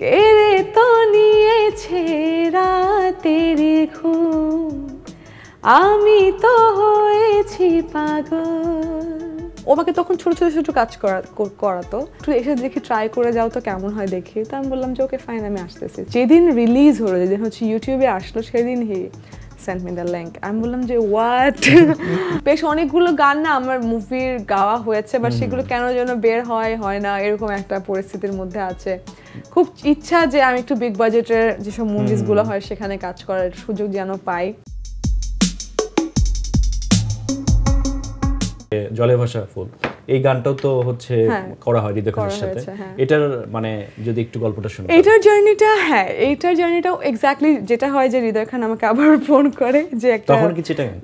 কেড়ে তো নিয়েছে রাতের ঘুম, আমি তো হয়েছি পাগল। ও আমাকে তখন ছোট ছোট ছোট কাজ করাতো, একটু এসে দেখি ট্রাই করে যাও তো কেমন হয় দেখি। তো আমি বললাম যে ওকে ফাইন, আমি আসতেছি। যেদিন রিলিজ হলো, যেদিন হচ্ছে ইউটিউবে আসলো, সেদিন সেন্ট মি দ্য লিংক। আমি বললাম যে হোয়াট। বেশ অনেকগুলো গান না আমার মুভির গাওয়া হয়েছে, বাট সেগুলো কেন যেন বের হয় না, এরকম একটা পরিস্থিতির মধ্যে আছে। খুব ইচ্ছা যে আমি একটু বিগ বাজেটের যেসব মুভিসগুলো হয় সেখানে কাজ করার সুযোগ যেন পাই। জলে ভাসা ফুল, এই গানটাও তো হচ্ছে করা হয় হৃদয় খানের সাথে। এটার মানে যদি একটু গল্পটা শুনি। এইটার জার্নিটাও এক্স্যাক্টলি যেটা হয় যে হৃদয় খান আমাকে আবার ফোন করে যে একটা, তখন কি চিটাগাং?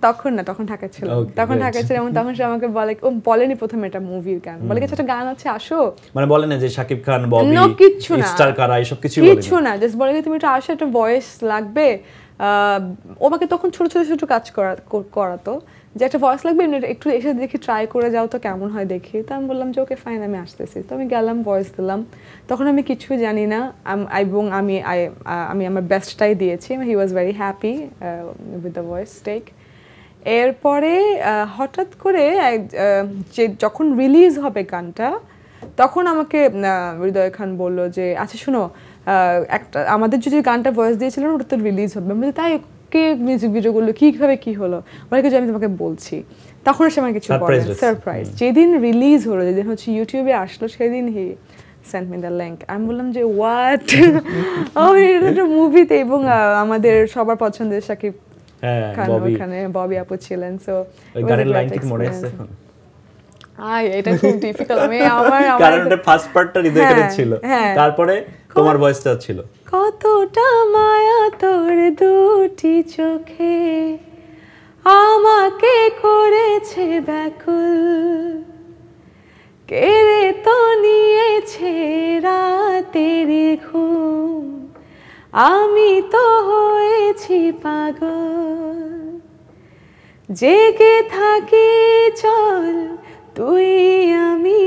তখন না, তখন ঢাকা ছিল। তখন তখন সে আমাকে বলে, ও বলেনি প্রথমে এটা মুভির গান, বলে কিছু একটা গান আছে আসো, মানে বলে না যে শাকিব খান, ববি, স্টার কারা এসব কিছু জাস্ট বলে তুমি একটু আসো, একটা ভয়েস লাগবে। ও আমাকে তখন ছোট ছোট ছোট কাজ করাতো, যে একটা ভয়েস লাগবে, একটু এসে দেখি ট্রাই করে যাও তো কেমন হয় দেখি। তো আমি বললাম যে ওকে ফাইন, আমি আসতেছি। তো আমি গেলাম, ভয়েস দিলাম। তখন আমি কিছু জানি না, এবং আমি আমার বেস্টটাই দিয়েছি। He was very happy with the voice take. এরপরে হঠাৎ করে যে যখন রিলিজ হবে গানটা, তখন আমাকে হৃদয় খান বলল যে আচ্ছা শোনো, একটা আমাদের যে গানটা ভয়েস দিয়েছিলেন ওটা তো রিলিজ হবে। আমি তাই কে মিউজিক ভিডিওগুলো কীভাবে কী হলো, বলে কিছু আমি তোমাকে বলছি। তখন সে আমার কিছু বলে সারপ্রাইজ। যেদিন রিলিজ হলো, যেদিন হচ্ছে ইউটিউবে আসলো, সেদিন সেন্ট মি দ্য লিংক। আমি বললাম যে হোয়াট। এটা মুভিতে, এবং আমাদের সবার পছন্দের শাকিব খান ওখানে, ববি আপু ছিলেন। সো গানের লাইন কি মনে আছে এখন? এটা খুব ডিফিকাল্ট। আমি আমার কারণ এটা ফার্স্ট পার্টটা হৃদয় খানের ছিল, তারপরে তোমার ভয়েসটা ছিল। কতটা মায়া তোর দুটি চোখে, আমাকে করেছে ব্যাকুল, কেড়ে তো নিয়েছে রাতের ঘুম, আমি তো হয়েছি পাগল। জেগে থাকি চল তুই আমি,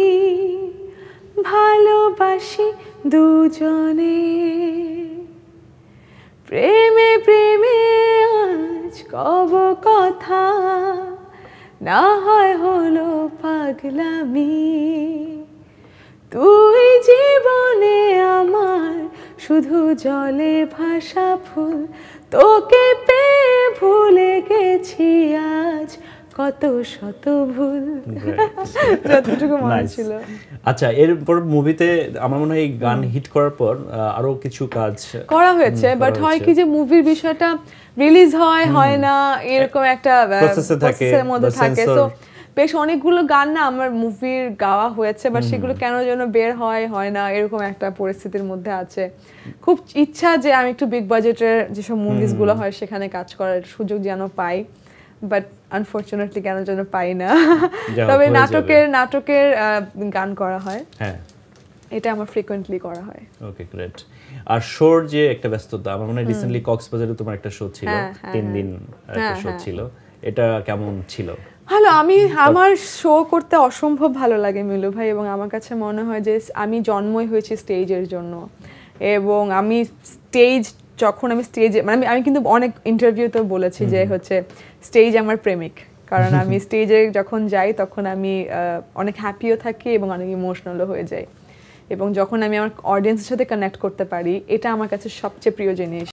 ভালোবাসি দুজনে, প্রেমে প্রেমে আজ কব কথা, না হয় হলো পাগলামি। তুই জীবনে আমার শুধু জলে ভাসা ফুল, তোকে পেয়ে ভুলে গেছি আজ কত শত ভুল। যতটুকু মনে ছিল। আচ্ছা, এরপর মুভিতে আমার মনে হয় এই গান হিট করার পর আরো কিছু কাজ করা হয়েছে, বাট হয় কি যে মুভির বিষয়টা রিলিজ হয় না, এরকম একটা প্রসেসের মধ্যে থাকে। তো বেশ অনেকগুলো গান না আমার মুভির গাওয়া হয়েছে, বাট সেগুলো কেন যেন বের হয় না, এরকম একটা পরিস্থিতির মধ্যে আছে। খুব ইচ্ছা যে আমি একটু বিগ বাজেটের যেসব মুভিসগুলো হয় সেখানে কাজ করার সুযোগ যেন পাই, বাট আনফরচুনেটলি কেন যেন পাই না। তবে নাটকের গান করা হয়, এটা আমার ফ্রিকোয়েন্টলি করা হয়। ওকে, গ্রেট। আর শোর যে একটা ব্যস্ততা, আমার মনে হয় রিসেন্টলি কক্সবাজারে তোমার একটা শো ছিল, 3 দিন একটা শো ছিল, এটা কেমন ছিল? ভালো। আমার শো করতে অসম্ভব ভালো লাগে মিলু ভাই, এবং আমার কাছে মনে হয় যে আমি জন্মই হয়েছি স্টেজের জন্য, এবং আমি যখন আমি স্টেজে, মানে আমি কিন্তু অনেক ইন্টারভিউতেও বলেছি যে হচ্ছে স্টেজ আমার প্রেমিক, কারণ আমি স্টেজে যখন যাই তখন আমি অনেক হ্যাপিও থাকি এবং অনেক ইমোশনালও হয়ে যাই, এবং যখন আমি আমার অডিয়েন্সের সাথে কানেক্ট করতে পারি, এটা আমার কাছে সবচেয়ে প্রিয় জিনিস।